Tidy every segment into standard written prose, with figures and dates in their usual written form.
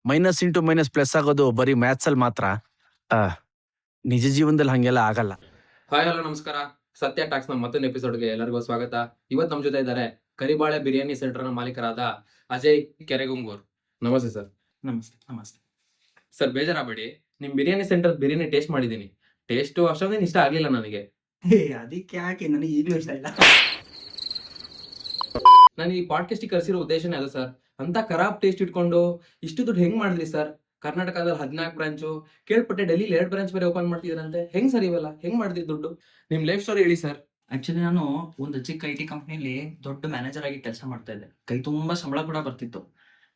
Minus into minus plus ಆಗೋದು ಬರೀ ಮ್ಯಾಥ್ಸಲ್ಲಿ ಮಾತ್ರ. ನಿಜ ಜೀವನದಲ್ಲಿ ಹಂಗೆಲ್ಲ ಆಗಲ್ಲ. ಹಾಯ್ ಹಲೋ ನಮಸ್ಕಾರ. ಸತ್ಯ ಟಾಕ್ಸ್ ನ ಮತ್ತೊಂದು ಎಪಿಸೋಡ್ಗೆ ಎಲ್ಲರಿಗೂ ಸ್ವಾಗತ. ಇವತ್ತು ನಮ್ಮ ಜೊತೆ ಇದ್ದಾರೆ ಕರಿಬಾಳೆ ಬಿರಿಯಾನಿ ಸೆಂಟರ್ ನ ಮಾಲೀಕರಾದ ಅಜಯ್ ಕೆರೆಗುಂಗೂರ್. ನಮಸ್ತೆ ಸರ್. ನಮಸ್ತೆ. ನಮಸ್ತೆ ಸರ್, ಬೇಜಾರಾಗಬೇಡಿ, ನಿಮ್ ಬಿರಿಯಾನಿ ಸೆಂಟರ್ ಬಿರಿಯಾನಿ ಟೇಸ್ಟ್ ಮಾಡಿದ್ದೀನಿ. ಟೇಸ್ಟ್ ಅಷ್ಟೊಂದೇನು ಇಷ್ಟ ಆಗ್ಲಿಲ್ಲ ನನಗೆ. ಅದಕ್ಕೆ ಯಾಕೆ ನನಗೆ ಈಗಲೂ ಇಷ್ಟ ಇಲ್ಲ. ನಾನು ಈ ಪಾಡ್ಕಾಸ್ಟ್ ಕರೆಸಿರೋ ಉದ್ದೇಶನೇ ಅದು ಸರ್. ಅಂತ ಖರಾಬ್ ಟೇಸ್ಟ್ ಇಟ್ಕೊಂಡು ಇಷ್ಟು ದುಡ್ಡು ಹೆಂಗ್ ಮಾಡಿದ್ರಿ ಸರ್? ಕರ್ನಾಟಕದಲ್ಲಿ 14 ಬ್ರಾಂಚು, ಕೇಳ್ಪಟ್ಟೆ ಡೆಲ್ಲಿಲಿ 2 ಬ್ರಾಂಚ್ ಬೇರೆ ಓಪನ್ ಮಾಡ್ತಿದ್ರಂತೆ. ಹೆಂಗ್ ಸರ್ ಇವೆಲ್ಲ? ಹೆಂಗ್ ಮಾಡಿದ್ರಿ ದುಡ್ಡು? ನಿಮ್ ಲೈಫ್ ಸ್ಟೋರಿ ಹೇಳಿ ಸರ್. ಆಕ್ಚುಲಿ ನಾನು ಒಂದು ಚಿಕ್ಕ IT ಕಂಪ್ನಿಲಿ ದೊಡ್ಡ ಮ್ಯಾನೇಜರ್ ಆಗಿ ಕೆಲಸ ಮಾಡ್ತಾ ಇದ್ದೆ. ಕೈ ತುಂಬಾ ಸಂಬಳ ಕೂಡ ಬರ್ತಿತ್ತು.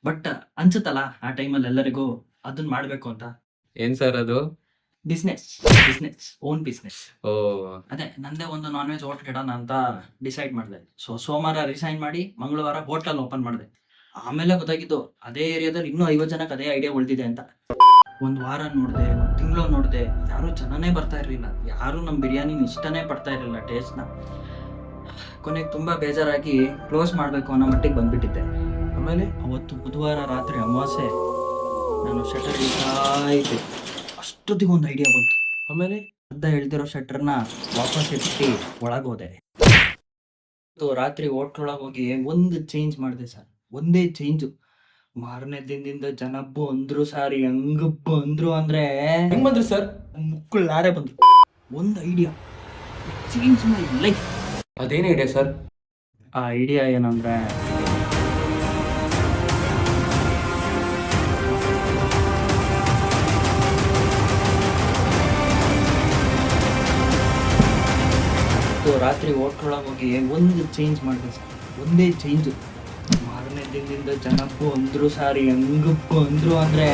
ಬಟ್ ಅನ್ಸುತ್ತಲ್ಲ ಆ ಟೈಮಲ್ಲಿ ಎಲ್ಲರಿಗೂ ಅದನ್ನ ಮಾಡ್ಬೇಕು ಅಂತ. ಏನ್ ಸರ್ ಅದು? Business own business. ಓ, ಅದೇ ನಂದೇ ಒಂದು ನಾನ್ ವೆಜ್ ಹೋಟ್ಲ್ ಇಡೋಣ ಅಂತ ಡಿಸೈಡ್ ಮಾಡಿದೆ. ಸೋಮವಾರ ರಿಸೈನ್ ಮಾಡಿ ಮಂಗಳವಾರ ಹೋಟೆಲ್ ಓಪನ್ ಮಾಡಿದೆ. ಆಮೇಲೆ ಗೊತ್ತಾಗಿದ್ದು ಅದೇ ಏರಿಯಾದಲ್ಲಿ ಇನ್ನೂ 50 ಜನಕ್ಕೆ ಅದೇ ಐಡಿಯಾ ಉಳಿದಿದೆ ಅಂತ. ಒಂದು ವಾರ ನೋಡಿದೆ, ಒಂದು ತಿಂಗಳು ನೋಡಿದೆ, ಯಾರು ಜನನೇ ಬರ್ತಾ ಇರಲಿಲ್ಲ. ಯಾರು ನಮ್ಮ ಬಿರಿಯಾನಿ ಇಷ್ಟನೇ ಪಡ್ತಾ ಇರಲಿಲ್ಲ ಟೇಸ್ಟ್ನ. ಕೊನೆಗೆ ತುಂಬಾ ಬೇಜಾರಾಗಿ ಕ್ಲೋಸ್ ಮಾಡಬೇಕು ಅನ್ನೋ ಮಟ್ಟಿಗೆ ಬಂದ್ಬಿಟ್ಟಿದ್ದೆ. ಆಮೇಲೆ ಅವತ್ತು ಬುಧವಾರ ರಾತ್ರಿ ಅಮಾವಾಸ್ಯೆ ನಾನು ಶಟರ್ ಇಡ್ತಾ ಇದ್ದೆ. ಅಷ್ಟೊತ್ತಿಗೆ ಒಂದು ಐಡಿಯಾ ಬಂತು. ಆಮೇಲೆ ಅರ್ಧ ಎಳ್ದಿರೋ ಶಟರ್ನ ವಾಪಸ್ ಎತ್ತಿ ಒಳಗೋದೆ. ರಾತ್ರಿ ಹೋಟ್ಲೊಳಗೆ ಹೋಗಿ ಒಂದು ಚೇಂಜ್ ಮಾಡಿದೆ ಸರ್. ಒಂದೇ ಚೇಂಜು. ಮಾರನೇ ದಿನದಿಂದ ಜನ ಬಂದ್ರು ಸರ್. ಹೆಂಗ್ ಬಂದ್ರು ಅಂದ್ರೆ ಹೆಂಗ್ ಬಂದ್ರಿ ಸರ್? ಮುಕ್ಕಳಾರೆ ಬಂದ್ರು. ಒಂದು ಐಡಿಯಾ ಚೇಂಜ್ ಮೈ ಲೈಫ್. ಅದೇನ್ ಐಡಿಯಾ ಸರ್? ಆ ಐಡಿಯಾ ಏನಂದ್ರೆ ರಾತ್ರಿ ಹೋಟ್ಲೊಳಗೆ ಹೋಗಿ ಒಂದು ಚೇಂಜ್ ಮಾಡಿದೆ ಸರ್. ಒಂದೇ ಚೇಂಜು. ಮಾರನೇ ದಿನದಿಂದ ಜನ ಬಂದ್ರು ಸರ್. ಹೆಂಗ್ ಬಂದ್ರು ಅಂದ್ರೆ